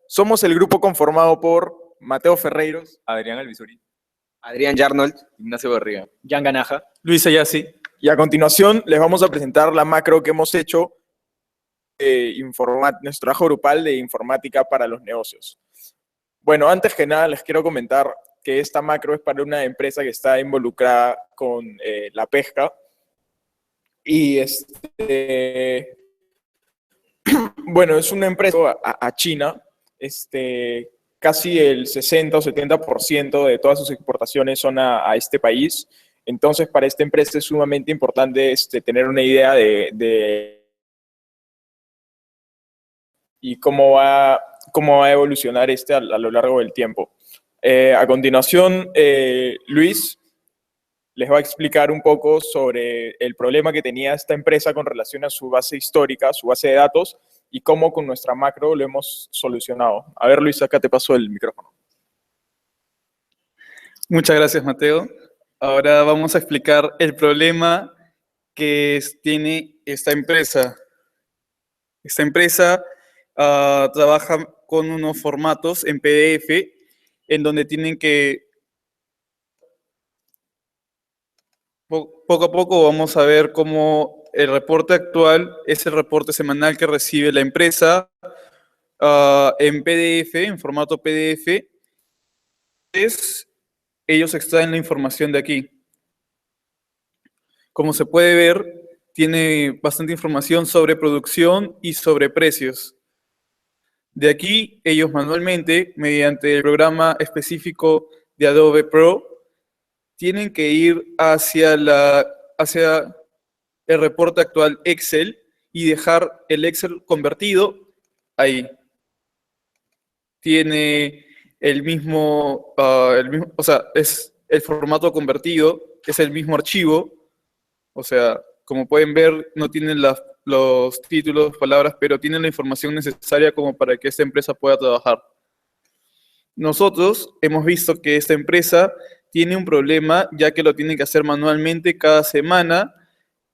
Somos el grupo conformado por Mateo Ferreiros, Adrián Alvisuri, Adrián Yarnold, Ignacio Barriga, Jan Ganaja, Luis Ayasi. y a continuación les vamos a presentar la macro que hemos hecho, nuestro trabajo grupal de informática para los negocios. Bueno, antes que nada les quiero comentar que esta macro es para una empresa que está involucrada con la pesca. Y bueno, es una empresa a China. Casi el 60 o 70% de todas sus exportaciones son a este país. Entonces, para esta empresa es sumamente importante tener una idea de y cómo va a evolucionar a lo largo del tiempo. A continuación, Luis les va a explicar un poco sobre el problema que tenía esta empresa con relación a su base histórica, su base de datos, y cómo con nuestra macro lo hemos solucionado. A ver, Luis, acá te paso el micrófono. Muchas gracias, Mateo. Ahora vamos a explicar el problema que tiene esta empresa. Esta empresa trabaja con unos formatos en PDF en donde tienen que, poco a poco vamos a ver cómo el reporte actual es el reporte semanal que recibe la empresa en PDF, en formato PDF. Ellos extraen la información de aquí. Como se puede ver, tiene bastante información sobre producción y sobre precios. De aquí, ellos manualmente, mediante el programa específico de Adobe Pro, tienen que ir hacia el reporte actual Excel y dejar el Excel convertido ahí. Tiene el mismo, o sea, es el formato convertido, es el mismo archivo. O sea, como pueden ver, no tienen los títulos, palabras, pero tienen la información necesaria como para que esta empresa pueda trabajar. Nosotros hemos visto que esta empresa tiene un problema, ya que lo tienen que hacer manualmente cada semana,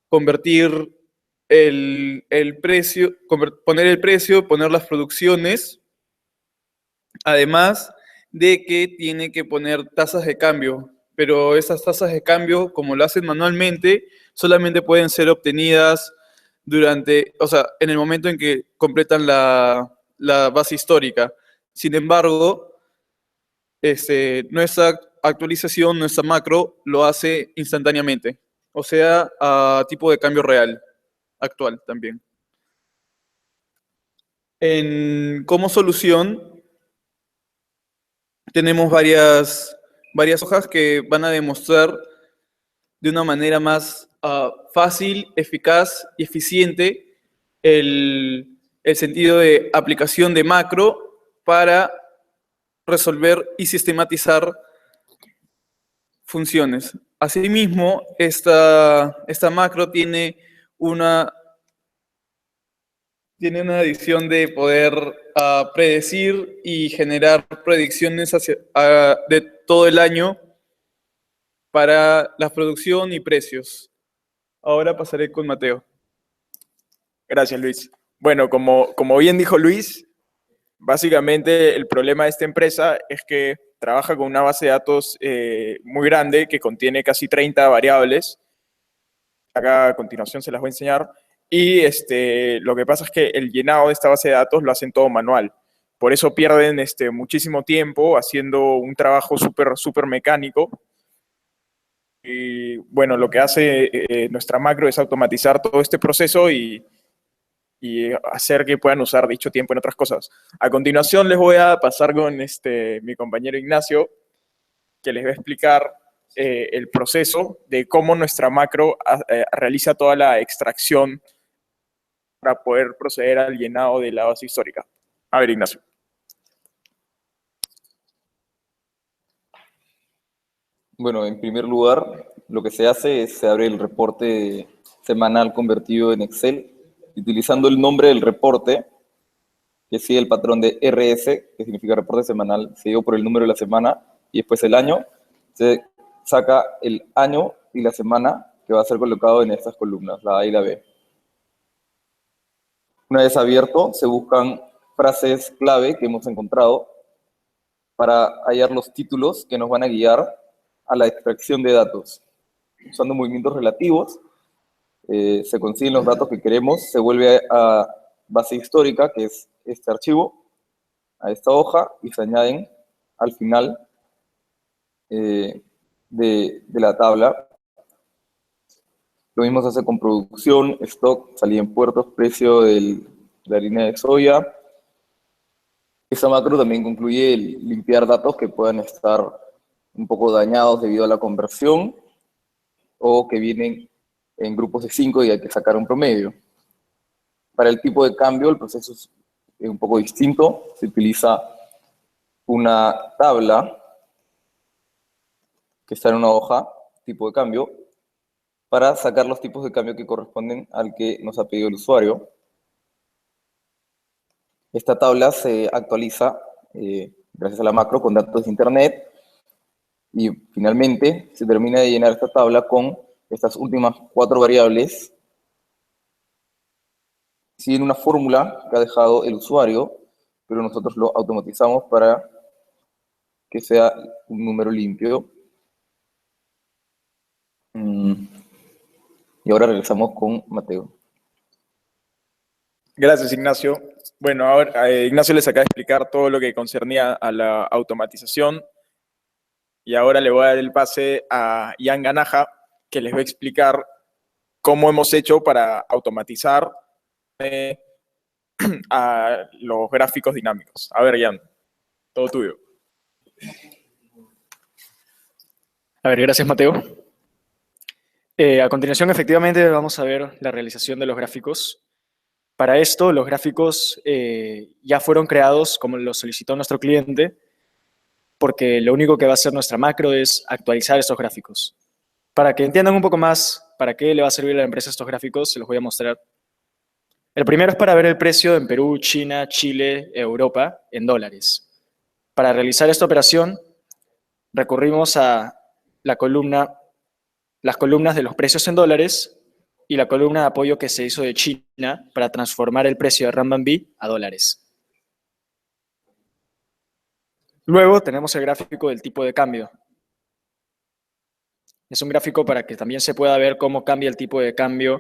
convertir el precio, poner el precio, poner las producciones, además de que tiene que poner tasas de cambio. Pero esas tasas de cambio, como lo hacen manualmente, solamente pueden ser obtenidas en el momento en que completan la base histórica. Sin embargo, nuestra actualización, nuestra macro, lo hace instantáneamente. O sea, a tipo de cambio real, actual también. Como solución, tenemos varias hojas que van a demostrar de una manera más fácil, eficaz y eficiente el sentido de aplicación de macro para resolver y sistematizar funciones. Asimismo, esta macro tiene una adición de poder predecir y generar predicciones de todo el año para la producción y precios. Ahora pasaré con Mateo. Gracias, Luis. Bueno, como bien dijo Luis, básicamente el problema de esta empresa es que trabaja con una base de datos muy grande que contiene casi 30 variables. Acá a continuación se las voy a enseñar. Y lo que pasa es que el llenado de esta base de datos lo hacen todo manual. Por eso pierden muchísimo tiempo haciendo un trabajo súper mecánico. Y bueno, lo que hace nuestra macro es automatizar todo este proceso y hacer que puedan usar dicho tiempo en otras cosas. A continuación les voy a pasar con mi compañero Ignacio, que les va a explicar el proceso de cómo nuestra macro realiza toda la extracción para poder proceder al llenado de la base histórica. A ver, Ignacio. Bueno, en primer lugar, lo que se hace es se abre el reporte semanal convertido en Excel, utilizando el nombre del reporte, que sigue el patrón de RS, que significa reporte semanal, seguido por el número de la semana, y después el año. Se saca el año y la semana, que va a ser colocado en estas columnas, la A y la B. Una vez abierto, se buscan frases clave que hemos encontrado para hallar los títulos que nos van a guiar a la extracción de datos. Usando movimientos relativos, se consiguen los datos que queremos, se vuelve a base histórica, que es este archivo, a esta hoja, y se añaden al final de la tabla. Lo mismo se hace con producción, stock, salida en puertos, precio de la harina de soya. Esta macro también concluye el limpiar datos que puedan estar un poco dañados debido a la conversión o que vienen en grupos de 5 y hay que sacar un promedio. Para el tipo de cambio el proceso es un poco distinto. Se utiliza una tabla que está en una hoja, tipo de cambio, para sacar los tipos de cambio que corresponden al que nos ha pedido el usuario. Esta tabla se actualiza gracias a la macro con datos de internet y finalmente se termina de llenar esta tabla con estas últimas 4 variables. Siguen una fórmula que ha dejado el usuario, pero nosotros lo automatizamos para que sea un número limpio. Y ahora regresamos con Mateo. Gracias, Ignacio. Bueno, ahora Ignacio les acaba de explicar todo lo que concernía a la automatización y ahora le voy a dar el pase a Ian Ganaja, que les va a explicar cómo hemos hecho para automatizar a los gráficos dinámicos. A ver, Ian, todo tuyo. A ver, gracias, Mateo. A continuación, efectivamente, vamos a ver la realización de los gráficos. Para esto, los gráficos ya fueron creados como lo solicitó nuestro cliente, porque lo único que va a hacer nuestra macro es actualizar estos gráficos. Para que entiendan un poco más para qué le va a servir a la empresa estos gráficos, se los voy a mostrar. El primero es para ver el precio en Perú, China, Chile, Europa, en dólares. Para realizar esta operación, recurrimos a las columnas de los precios en dólares y la columna de apoyo que se hizo de China para transformar el precio de renminbi a dólares. Luego tenemos el gráfico del tipo de cambio. Es un gráfico para que también se pueda ver cómo cambia el tipo de cambio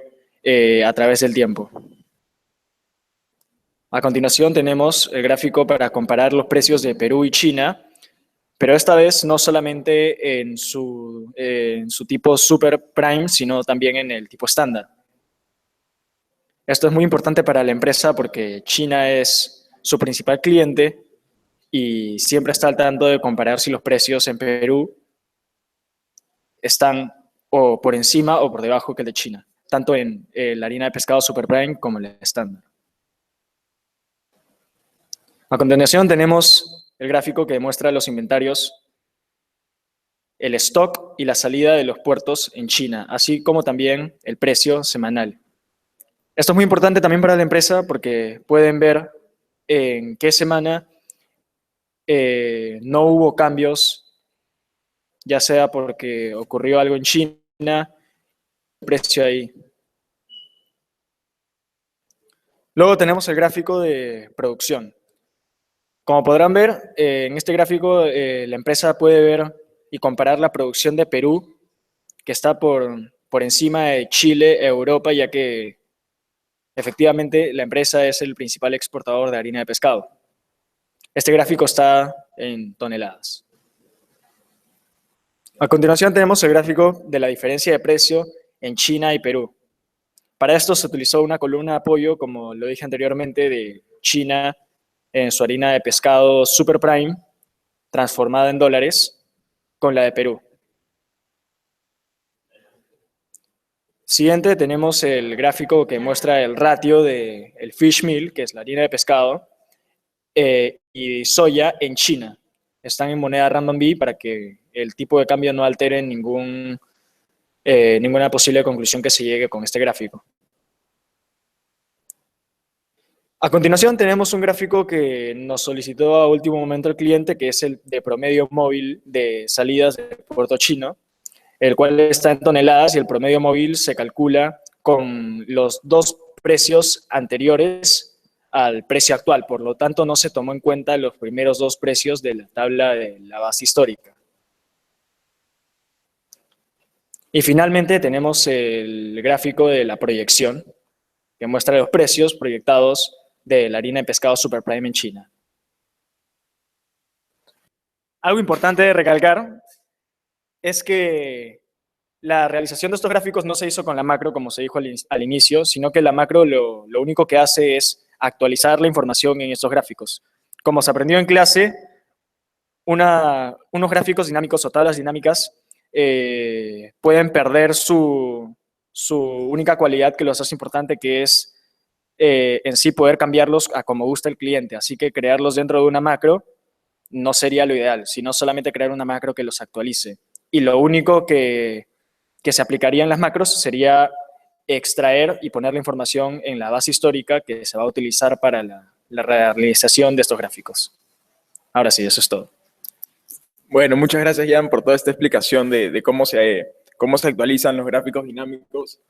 a través del tiempo. A continuación tenemos el gráfico para comparar los precios de Perú y China, pero esta vez no solamente en su tipo Super Prime, sino también en el tipo estándar. Esto es muy importante para la empresa porque China es su principal cliente y siempre está al tanto de comparar si los precios en Perú están o por encima o por debajo que el de China, tanto en la harina de pescado Super Prime como en el estándar. A continuación tenemos el gráfico que muestra los inventarios, el stock y la salida de los puertos en China, así como también el precio semanal. Esto es muy importante también para la empresa porque pueden ver en qué semana no hubo cambios, ya sea porque ocurrió algo en China, el precio ahí. Luego tenemos el gráfico de producción. Como podrán ver, en este gráfico la empresa puede ver y comparar la producción de Perú, que está por encima de Chile, Europa, ya que efectivamente la empresa es el principal exportador de harina de pescado. Este gráfico está en toneladas. A continuación tenemos el gráfico de la diferencia de precio en China y Perú. Para esto se utilizó una columna de apoyo, como lo dije anteriormente, de China en su harina de pescado Super Prime, transformada en dólares, con la de Perú. Siguiente tenemos el gráfico que muestra el ratio del fish meal, que es la harina de pescado, y soya en China. Están en moneda renminbi para que el tipo de cambio no altere ninguna posible conclusión que se llegue con este gráfico. A continuación tenemos un gráfico que nos solicitó a último momento el cliente, que es el de promedio móvil de salidas del puerto chino, el cual está en toneladas y el promedio móvil se calcula con los dos precios anteriores al precio actual. Por lo tanto, no se tomó en cuenta los primeros dos precios de la tabla de la base histórica. Y finalmente tenemos el gráfico de la proyección, que muestra los precios proyectados de la harina de pescado Super Prime en China. Algo importante de recalcar es que la realización de estos gráficos no se hizo con la macro, como se dijo al inicio, sino que la macro lo único que hace es actualizar la información en estos gráficos. Como se aprendió en clase, unos gráficos dinámicos o tablas dinámicas pueden perder su única cualidad que los hace importante, que es en sí poder cambiarlos a como gusta el cliente. Así que crearlos dentro de una macro no sería lo ideal, sino solamente crear una macro que los actualice. Y lo único que se aplicaría en las macros sería extraer y poner la información en la base histórica que se va a utilizar para la realización de estos gráficos. Ahora sí, eso es todo. Bueno, muchas gracias, Jan, por toda esta explicación de cómo se actualizan los gráficos dinámicos.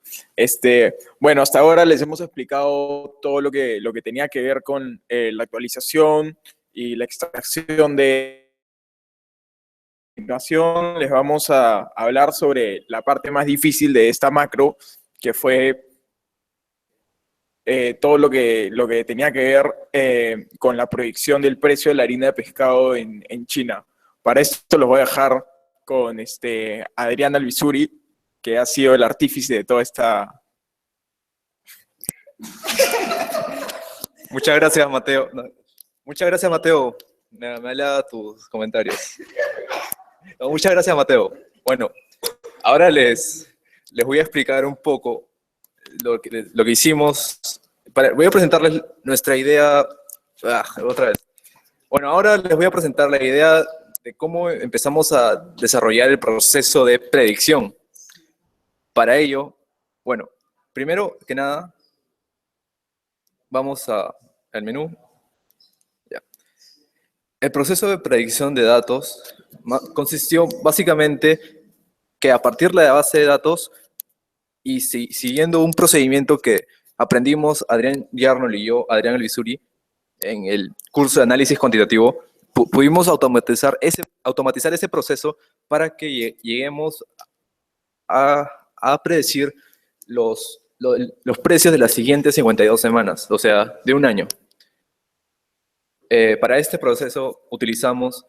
Bueno, hasta ahora les hemos explicado todo lo que tenía que ver con la actualización y la extracción de información. Les vamos a hablar sobre la parte más difícil de esta macro, que fue todo lo que tenía que ver con la proyección del precio de la harina de pescado en China. Para esto los voy a dejar con Adrián Alvisuri, que ha sido el artífice de toda esta... Muchas gracias, Mateo. Muchas gracias, Mateo. Me agrada tus comentarios. No, muchas gracias, Mateo. Bueno, ahora les voy a explicar un poco lo que hicimos. Voy a presentarles nuestra idea. Otra vez. Bueno, ahora les voy a presentar la idea de cómo empezamos a desarrollar el proceso de predicción. Para ello, bueno, primero que nada, vamos al menú. Ya. El proceso de predicción de datos consistió básicamente que a partir de la base de datos y siguiendo un procedimiento que aprendimos Adrián Yarnol y yo, Adrián Alvisuri, en el curso de análisis cuantitativo, pudimos automatizar ese proceso para que lleguemos a predecir los precios de las siguientes 52 semanas, o sea, de un año. Para este proceso utilizamos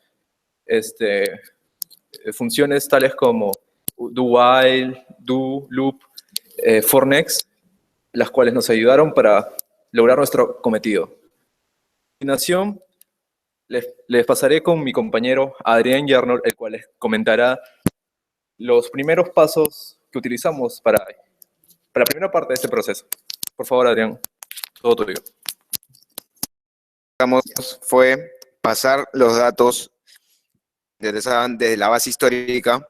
funciones tales como do while, do loop, for next, las cuales nos ayudaron para lograr nuestro cometido. A continuación, les pasaré con mi compañero Adrián Yarnol, el cual les comentará los primeros pasos que utilizamos para la primera parte de este proceso. Por favor, Adrián, todo tuyo. Fue pasar los datos desde la base histórica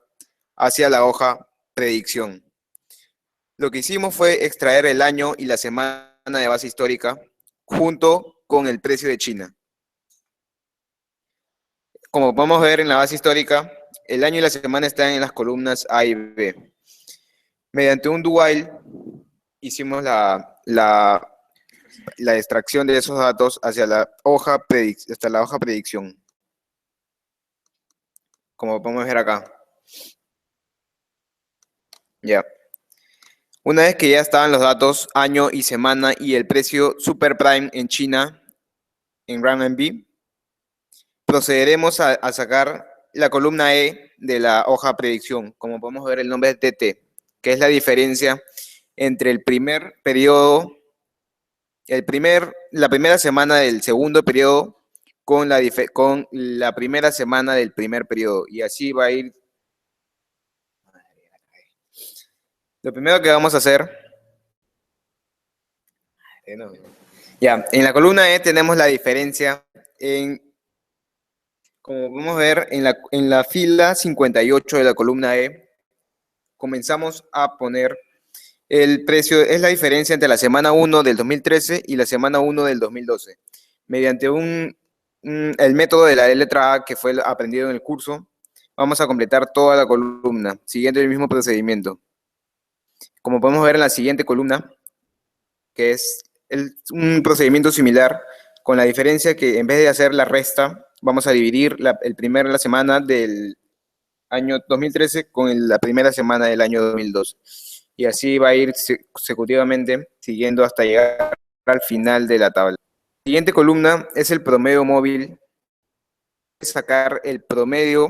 hacia la hoja predicción. Lo que hicimos fue extraer el año y la semana de base histórica junto con el precio de China. Como podemos ver en la base histórica, el año y la semana están en las columnas A y B. Mediante un do while hicimos la extracción de esos datos hacia la hoja predicción. Como podemos ver acá. Ya. Una vez que ya estaban los datos, año y semana y el precio Super Prime en China, en RMB, procederemos a sacar la columna E de la hoja predicción. Como podemos ver, el nombre es TT, que es la diferencia entre el primer periodo, la primera semana del segundo periodo con la primera semana del primer periodo. Y así va a ir. Lo primero que vamos a hacer, ya, en la columna E tenemos la diferencia como podemos ver, en la fila 58 de la columna E, comenzamos a poner el precio, es la diferencia entre la semana 1 del 2013 y la semana 1 del 2012. Mediante el método de la letra A que fue aprendido en el curso, vamos a completar toda la columna, siguiendo el mismo procedimiento. Como podemos ver en la siguiente columna, que es un procedimiento similar, con la diferencia que en vez de hacer la resta, vamos a dividir la semana del año 2013 con la primera semana del año 2012. Y así va a ir consecutivamente, siguiendo hasta llegar al final de la tabla. La siguiente columna es el promedio móvil. Sacar el promedio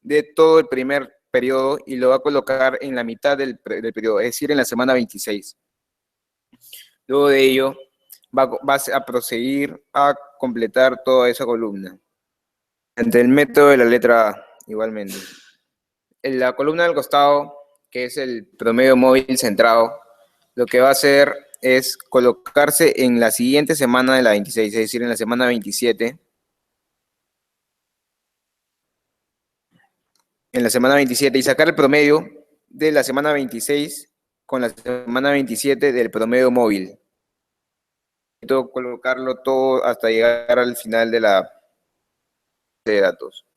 de todo el primer periodo y lo va a colocar en la mitad del periodo, es decir, en la semana 26. Luego de ello, va a proseguir a completar toda esa columna. Ante el método de la letra A, igualmente. En la columna del costado, que es el promedio móvil centrado, lo que va a hacer es colocarse en la siguiente semana de la 26, es decir, en la semana 27. En la semana 27 y sacar el promedio de la semana 26 con la semana 27 del promedio móvil. Colocarlo todo hasta llegar al final de la de datos.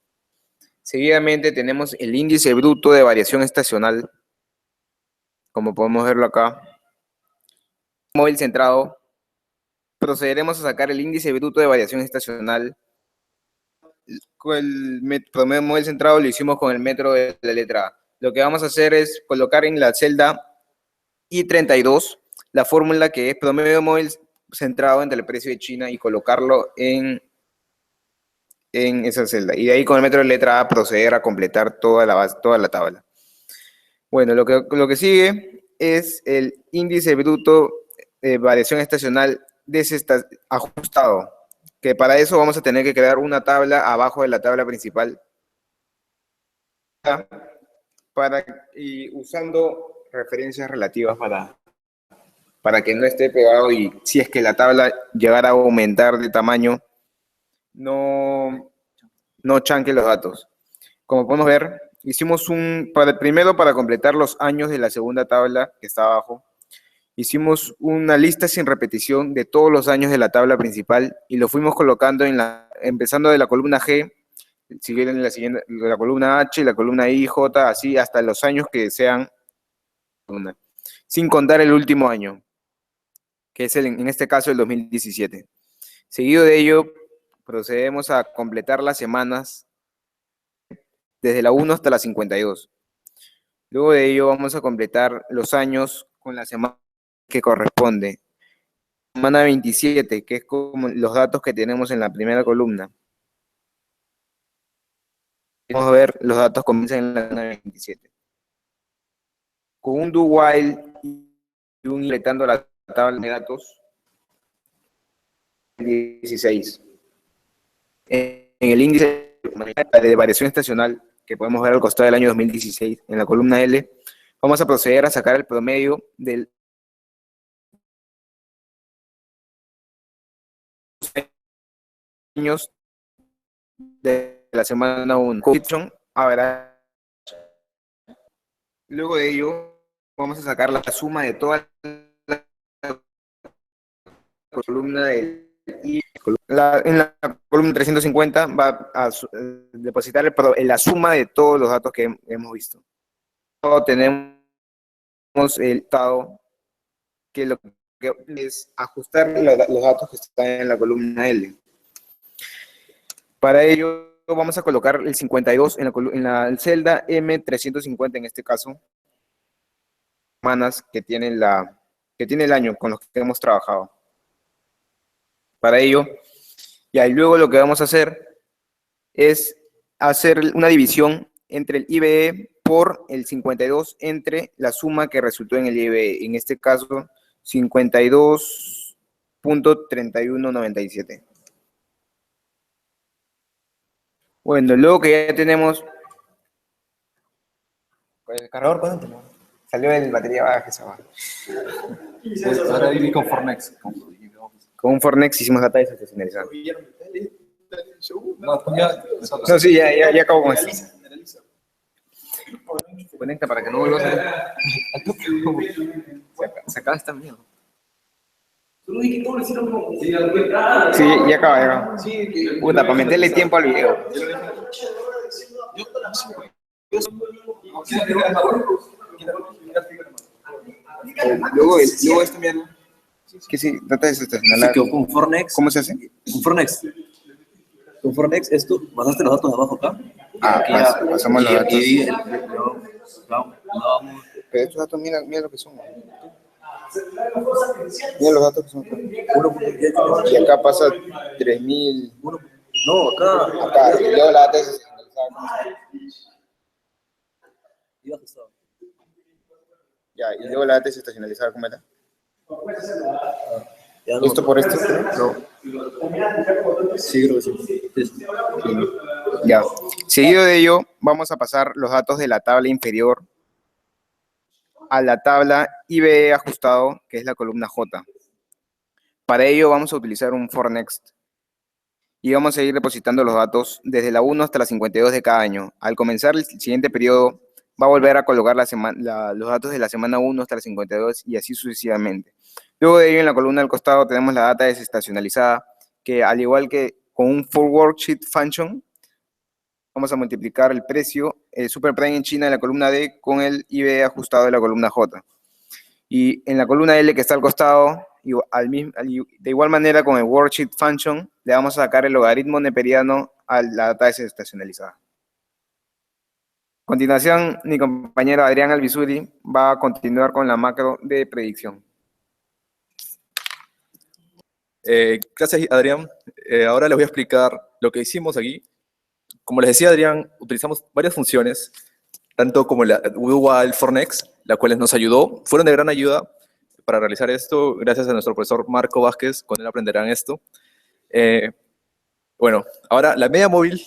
Seguidamente tenemos el índice bruto de variación estacional, como podemos verlo acá. Móvil centrado. Procederemos a sacar el índice bruto de variación estacional. Con el promedio móvil centrado lo hicimos con el metro de la letra A. Lo que vamos a hacer es colocar en la celda I32 la fórmula que es promedio móvil centrado entre el precio de China y colocarlo en esa celda. Y de ahí con el metro de letra A proceder a completar toda la tabla. Bueno, lo que sigue es el índice bruto de variación estacional ajustado, que para eso vamos a tener que crear una tabla abajo de la tabla principal y usando referencias relativas para que no esté pegado y si es que la tabla llegara a aumentar de tamaño, no chanque los datos. Como podemos ver, hicimos primero para completar los años de la segunda tabla que está abajo, hicimos una lista sin repetición de todos los años de la tabla principal y lo fuimos colocando empezando de la columna G, siguieron la columna H, la columna I, J, así hasta los años que sean, sin contar el último año, que es en este caso el 2017. Seguido de ello, procedemos a completar las semanas desde la 1 hasta la 52. Luego de ello vamos a completar los años con la semana que corresponde. Semana 27, que es como los datos que tenemos en la primera columna. Vamos a ver, los datos comienzan en la semana 27. Con un do while y un completando la tabla de datos 16. En el índice de variación estacional que podemos ver al costado del año 2016, en la columna L, vamos a proceder a sacar el promedio del años de la semana 1. Luego de ello, vamos a sacar la suma de toda la columna del I. En la columna 350 va a depositar la suma de todos los datos que hemos visto. Tenemos el estado, que lo que es ajustar los datos que están en la columna L. Para ello vamos a colocar el 52 en la celda M350 en este caso, semanas que tiene el año con los que hemos trabajado. Para ello, y luego lo que vamos a hacer es hacer una división entre el IBE por el 52 entre la suma que resultó en el IBE, en este caso 52.3197. Bueno, luego que ya tenemos el cargador, ¿cuánto? Salió el batería baja, esa va. Ahora viví con Fornex. Con un Fornex hicimos la talla estacionalizada. No, ya. No, sí, ya acabo con eso. Conecta para que no vuelvas a... Se acaba esta mierda. Sí, ya acaba. Puta, para meterle tiempo al video. Luego esta mierda. ¿Qué sí? Data Se desestacionalizada. quedó con Fornex. ¿Cómo se hace? Con Fornex. Con Fornex, esto, pasaste los datos de abajo acá. Ah, Aquí pasamos los datos. Vamos. Pero estos datos, mira, mira lo que son. Mira los datos que son. Y acá pasa 3000. No, acá. Acá, y luego la data desestacionalizada. Iba ajustado. Ya, y luego la data desestacionalizada, ¿cómo era? Ya no. ¿Esto por esto? No. Sí, creo que sí. Ya. Seguido de ello, vamos a pasar los datos de la tabla inferior a la tabla IBE ajustado, que es la columna J. Para ello vamos a utilizar un for next y vamos a ir depositando los datos desde la 1 hasta la 52 de cada año. Al comenzar el siguiente periodo, va a volver a colocar los datos de la semana 1 hasta la 52 y así sucesivamente. Luego de ello, en la columna del costado tenemos la data desestacionalizada, que al igual que con un full worksheet function, vamos a multiplicar el precio, el super prime en China de la columna D con el IBE ajustado de la columna J. Y en la columna L que está al costado, de igual manera con el worksheet function, le vamos a sacar el logaritmo neperiano a la data desestacionalizada. A continuación, mi compañero Adrián Albizuri va a continuar con la macro de predicción. Gracias, Adrián. Ahora les voy a explicar lo que hicimos aquí. Como les decía Adrián, utilizamos varias funciones, tanto como la Google Fornex, la cual nos ayudó, fueron de gran ayuda para realizar esto, gracias a nuestro profesor Marco Vázquez, con él aprenderán esto. Bueno, ahora la media móvil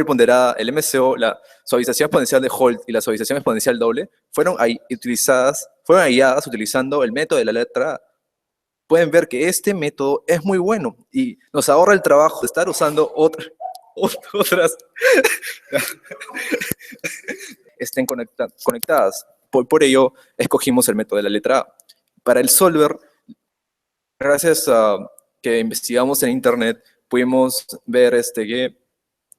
ponderada, el MCO, la suavización exponencial de Holt y la suavización exponencial doble, fueron halladas utilizando el método de la letra A. Pueden ver que este método es muy bueno y nos ahorra el trabajo de estar usando otras estén conectadas. Por ello, escogimos el método de la letra A. Para el solver, gracias a que investigamos en internet, pudimos ver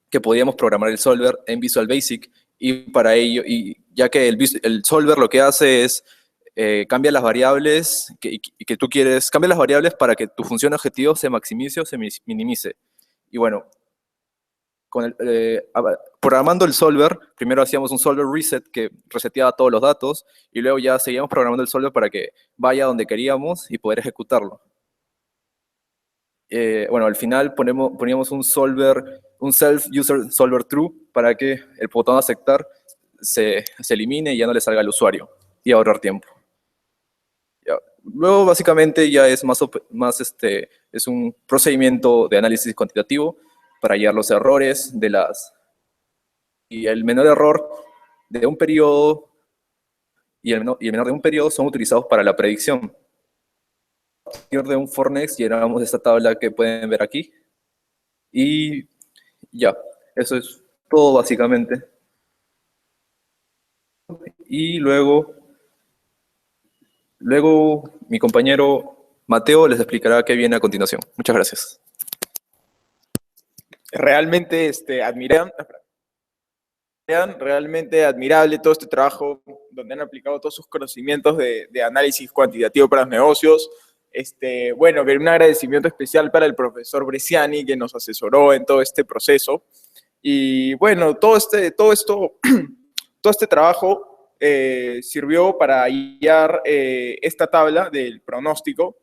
que podíamos programar el solver en Visual Basic, y para ello, y ya que el solver lo que hace es cambia las variables que tú quieres, cambia las variables para que tu función objetivo se maximice o se minimice. Y bueno, programando el solver, primero hacíamos un solver reset que reseteaba todos los datos, y luego ya seguíamos programando el solver para que vaya donde queríamos y poder ejecutarlo. Bueno, al final poníamos un self-user solver true para que el botón aceptar se elimine y ya no le salga al usuario, y ahorrar tiempo. Ya. Luego, básicamente, ya es es un procedimiento de análisis cuantitativo para hallar los errores y el menor error de un periodo y el menor de un periodo son utilizados para la predicción. A partir de un Fornex llenamos esta tabla que pueden ver aquí. Y ya, eso es todo básicamente. Y luego mi compañero Mateo les explicará qué viene a continuación. Muchas gracias. Realmente realmente admirable todo este trabajo donde han aplicado todos sus conocimientos de análisis cuantitativo para los negocios. Bueno, un agradecimiento especial para el profesor Bresciani, que nos asesoró en todo este proceso. Y bueno, todo este trabajo sirvió para guiar esta tabla del pronóstico.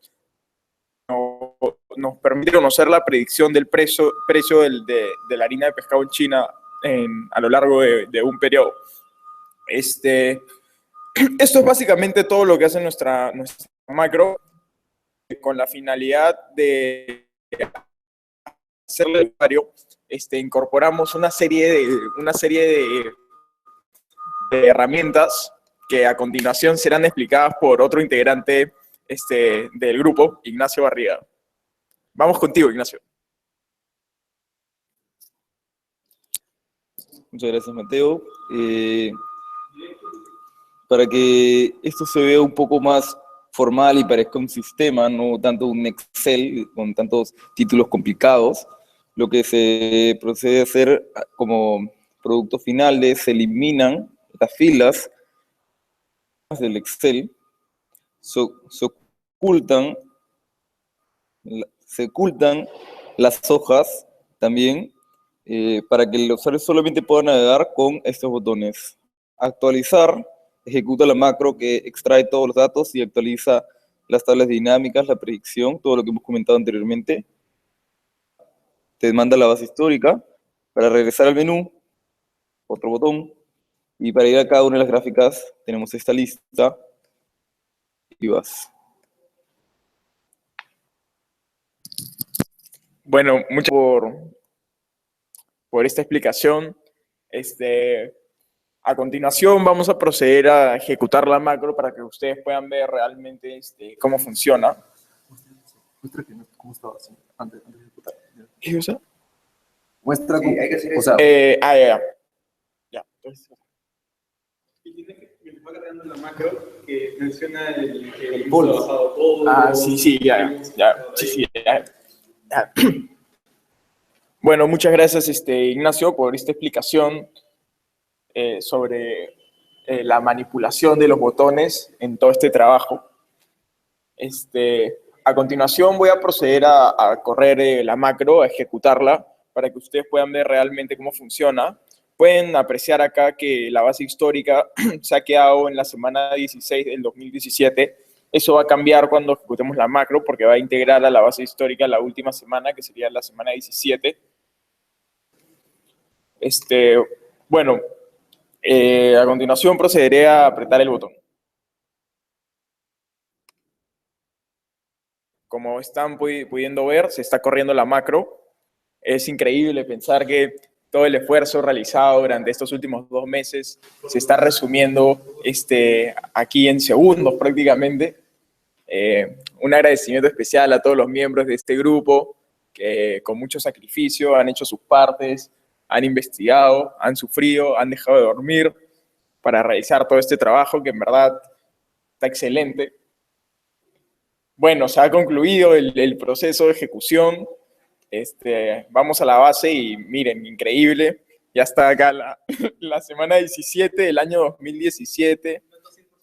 Nos permite conocer la predicción del precio de la harina de pescado en China a lo largo de un periodo. Esto es básicamente todo lo que hace nuestra macro, con la finalidad de hacerle el usuario. Incorporamos una serie de herramientas que a continuación serán explicadas por otro integrante del grupo, Ignacio Barriga. Vamos contigo, Ignacio. Muchas gracias, Mateo. Para que esto se vea un poco más formal y parezca un sistema, no tanto un Excel con tantos títulos complicados, lo que se procede a hacer como producto final es se eliminan las filas del Excel, ocultan, se ocultan las hojas también para que el usuario solamente pueda navegar con estos botones. Actualizar, ejecuta la macro que extrae todos los datos y actualiza las tablas dinámicas, la predicción, todo lo que hemos comentado anteriormente. Te manda la base histórica. Para regresar al menú, otro botón. Y para ir a cada una de las gráficas, tenemos esta lista. Y vas. Bueno, muchas gracias por esta explicación. A continuación vamos a proceder a ejecutar la macro para que ustedes puedan ver realmente cómo funciona. Muestra cómo estaba así, antes de ejecutar. ¿Qué usa? Muestra cómo, hay que hacer o sea, Ya. Entonces, Y tiene que va cargando la macro que menciona el polvo. bajado todo. Ah, sí, ya. Sí, ya. Bueno, muchas gracias, Ignacio, por esta explicación sobre la manipulación de los botones en todo este trabajo. A continuación voy a proceder a correr la macro, a ejecutarla, para que ustedes puedan ver realmente cómo funciona. Pueden apreciar acá que la base histórica se ha quedado en la semana 16 del 2017. Eso va a cambiar cuando ejecutemos la macro, porque va a integrar a la base histórica la última semana, que sería la semana 17. Bueno, a continuación procederé a apretar el botón. Como están pudiendo ver, se está corriendo la macro. Es increíble pensar que todo el esfuerzo realizado durante estos últimos 2 meses se está resumiendo aquí en segundos prácticamente. Un agradecimiento especial a todos los miembros de este grupo que con mucho sacrificio han hecho sus partes, han investigado, han sufrido, han dejado de dormir para realizar todo este trabajo que en verdad está excelente. Bueno, se ha concluido el proceso de ejecución. Vamos a la base y miren, increíble. Ya está acá la semana 17 del año 2017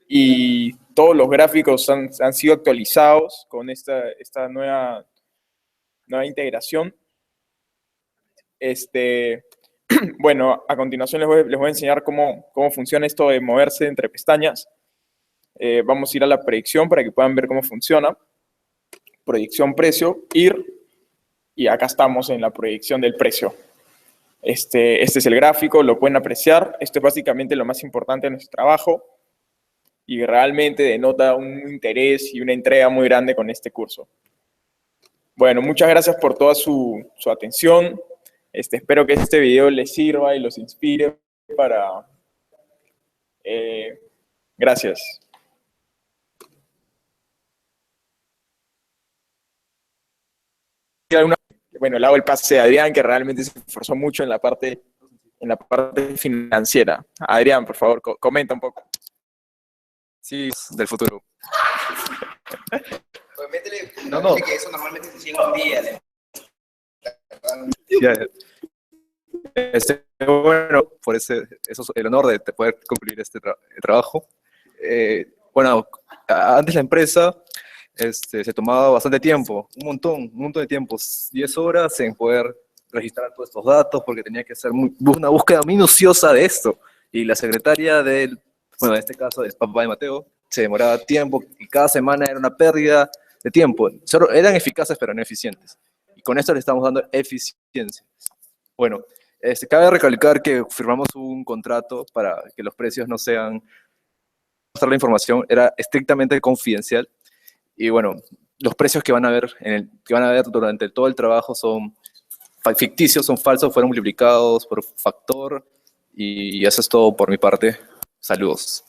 y todos los gráficos han sido actualizados con esta nueva integración. Bueno, a continuación les voy a enseñar cómo funciona esto de moverse entre pestañas. Vamos a ir a la predicción para que puedan ver cómo funciona. Proyección precio, ir, y acá estamos en la proyección del precio. Este es el gráfico, lo pueden apreciar. Esto es básicamente lo más importante de nuestro trabajo y realmente denota un interés y una entrega muy grande con este curso. Bueno, muchas gracias por toda su atención. Espero que este video les sirva y los inspire para... gracias. Bueno, le hago el pase a Adrián, que realmente se esforzó mucho en la parte financiera. Adrián, por favor, comenta un poco. sí, del futuro. Pues métele, No. que eso normalmente se llega un día. Ya. Bueno, por eso es el honor de poder concluir este trabajo. Bueno, antes la empresa se tomaba bastante tiempo, un montón de tiempo, 10 horas en poder registrar todos estos datos, porque tenía que hacer una búsqueda minuciosa de esto. Y la secretaria bueno, en este caso, del papá de Mateo, se demoraba tiempo y cada semana era una pérdida de tiempo. Solo eran eficaces, pero no eficientes. Y con esto le estamos dando eficiencia. Bueno, cabe recalcar que firmamos un contrato para que los precios no sean... La información era estrictamente confidencial. Y bueno, los precios que van a ver, durante todo el trabajo son ficticios, son falsos, fueron multiplicados por factor. Y eso es todo por mi parte. Saludos.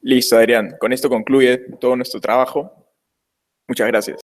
Listo, Adrián. Con esto concluye todo nuestro trabajo. Muchas gracias.